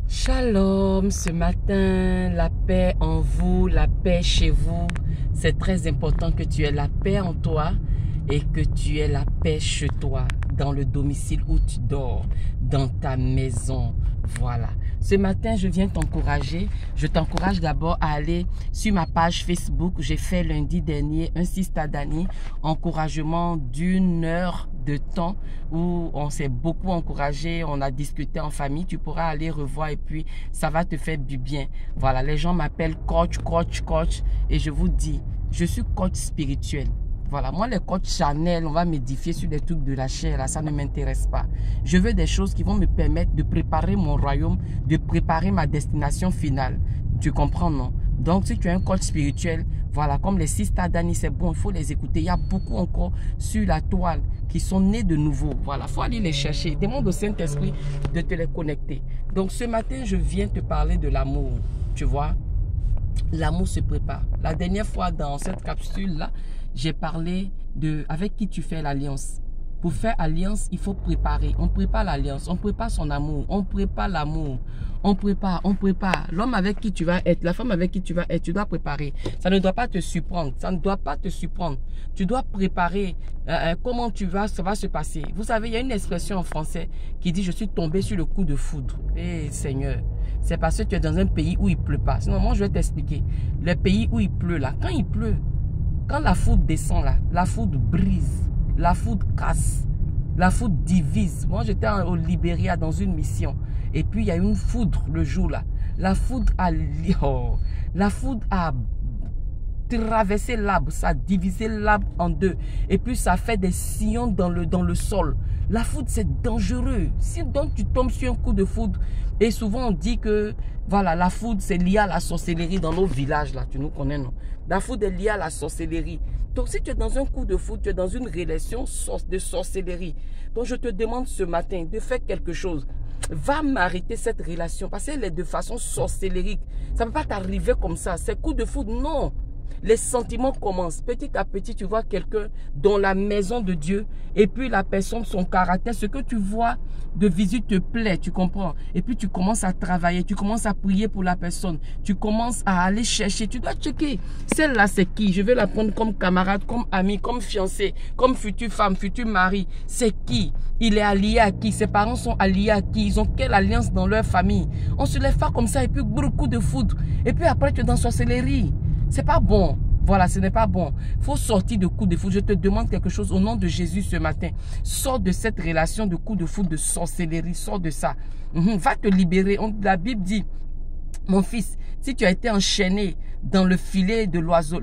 Shalom, ce matin, la paix en vous, la paix chez vous. C'est très important que tu aies la paix en toi et que tu aies la paix chez toi, dans le domicile où tu dors, dans ta maison. Voilà. Ce matin, je viens t'encourager. Je t'encourage d'abord à aller sur ma page Facebook. J'ai fait lundi dernier un Sistadani, encouragement d'une heure de temps où on s'est beaucoup encouragé, on a discuté en famille. Tu pourras aller revoir et puis ça va te faire du bien. Voilà, les gens m'appellent coach et je vous dis, je suis coach spirituel. Voilà, moi les coachs Chanel, on va m'édifier sur des trucs de la chair, là, ça ne m'intéresse pas. Je veux des choses qui vont me permettre de préparer mon royaume, de préparer ma destination finale. Tu comprends, non? Donc, si tu es un coach spirituel, voilà, comme les Sistadani, c'est bon, il faut les écouter. Il y a beaucoup encore sur la toile qui sont nés de nouveau. Voilà, il faut aller les chercher. Demande au Saint-Esprit de te les connecter. Donc, ce matin, je viens te parler de l'amour, tu vois. L'amour se prépare. La dernière fois, dans cette capsule-là, j'ai parlé de avec qui tu fais l'alliance. Pour faire alliance, il faut préparer. On prépare l'alliance, on prépare son amour, on prépare l'amour. On prépare. L'homme avec qui tu vas être, la femme avec qui tu vas être, tu dois préparer. Ça ne doit pas te surprendre. Ça ne doit pas te surprendre. Tu dois préparer comment ça va se passer. Vous savez, il y a une expression en français qui dit « Je suis tombé sur le coup de foudre ». Eh Seigneur, c'est parce que tu es dans un pays où il ne pleut pas. Sinon, moi, je vais t'expliquer. Le pays où il pleut, là, quand il pleut, quand la foudre descend, là, la foudre brise, la foudre casse, la foudre divise. Moi, j'étais au Libéria dans une mission. Et puis, il y a une foudre le jour là. La foudre a traversé l'arbre. Ça a divisé l'arbre en deux. Et puis, ça fait des sillons dans le sol. La foudre, c'est dangereux. Si donc tu tombes sur un coup de foudre, et souvent on dit que, voilà, la foudre, c'est lié à la sorcellerie dans nos villages là. Tu nous connais, non? La foudre est liée à la sorcellerie. Donc, si tu es dans un coup de foudre, tu es dans une relation de sorcellerie. Donc, je te demande ce matin de faire quelque chose. Va m'arrêter cette relation parce qu'elle est de façon sorcellérique. Ça ne peut pas t'arriver comme ça. C'est coup de foudre, non. Les sentiments commencent. Petit à petit, tu vois quelqu'un dans la maison de Dieu. Et puis la personne, son caractère, ce que tu vois de visite te plaît, tu comprends. Et puis tu commences à travailler, tu commences à prier pour la personne. Tu commences à aller chercher. Tu dois checker. Celle-là, c'est qui? Je vais la prendre comme camarade, comme ami, comme fiancé, comme future femme, futur mari. C'est qui? Il est allié à qui? Ses parents sont alliés à qui? Ils ont quelle alliance dans leur famille? On se lève pas comme ça et puis beaucoup de foudre. Et puis après, tu es dans sorcellerie. C'est pas bon. Voilà, ce n'est pas bon. Il faut sortir de coups de foudre. Je te demande quelque chose au nom de Jésus ce matin. Sors de cette relation de coups de foudre, de sorcellerie. Sors de ça. Va te libérer. La Bible dit, mon fils, si tu as été enchaîné dans le filet de l'oiseau,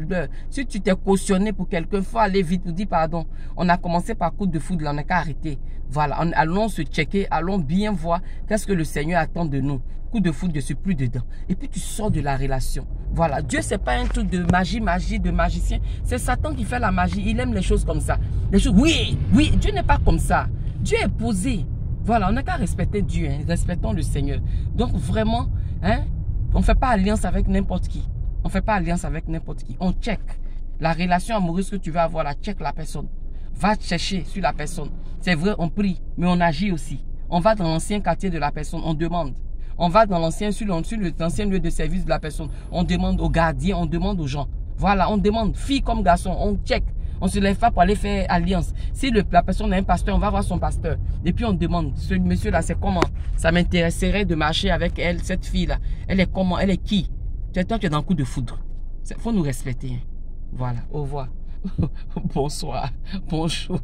si tu t'es cautionné pour quelqu'un, il faut aller vite pour dire pardon. On a commencé par coup de foudre, là, on n'a qu'à arrêter. Voilà, allons se checker, allons bien voir qu'est-ce que le Seigneur attend de nous. Coup de foudre, je ne suis plus dedans. Et puis tu sors de la relation. Voilà, Dieu, ce n'est pas un truc de magie, de magicien. C'est Satan qui fait la magie. Il aime les choses comme ça. Les choses, oui, Dieu n'est pas comme ça. Dieu est posé. Voilà, on n'a qu'à respecter Dieu. Respectons le Seigneur. Donc vraiment, on ne fait pas alliance avec n'importe qui. On ne fait pas alliance avec n'importe qui. On check. La relation amoureuse que tu vas avoir, là, check la personne. Va chercher sur la personne. C'est vrai, on prie, mais on agit aussi. On va dans l'ancien quartier de la personne, on demande. On va dans l'ancien lieu de service de la personne. On demande aux gardiens, on demande aux gens. Voilà, on demande, fille comme garçon, on check. On ne se lève pas pour aller faire alliance. Si la personne a un pasteur, on va voir son pasteur. Et puis on demande, ce monsieur-là, c'est comment? Ça m'intéresserait de marcher avec elle, cette fille-là. Elle est comment? Elle est qui? Toi, tu es dans le coup de foudre. Il faut nous respecter. Voilà, au revoir. Bonsoir, bonjour.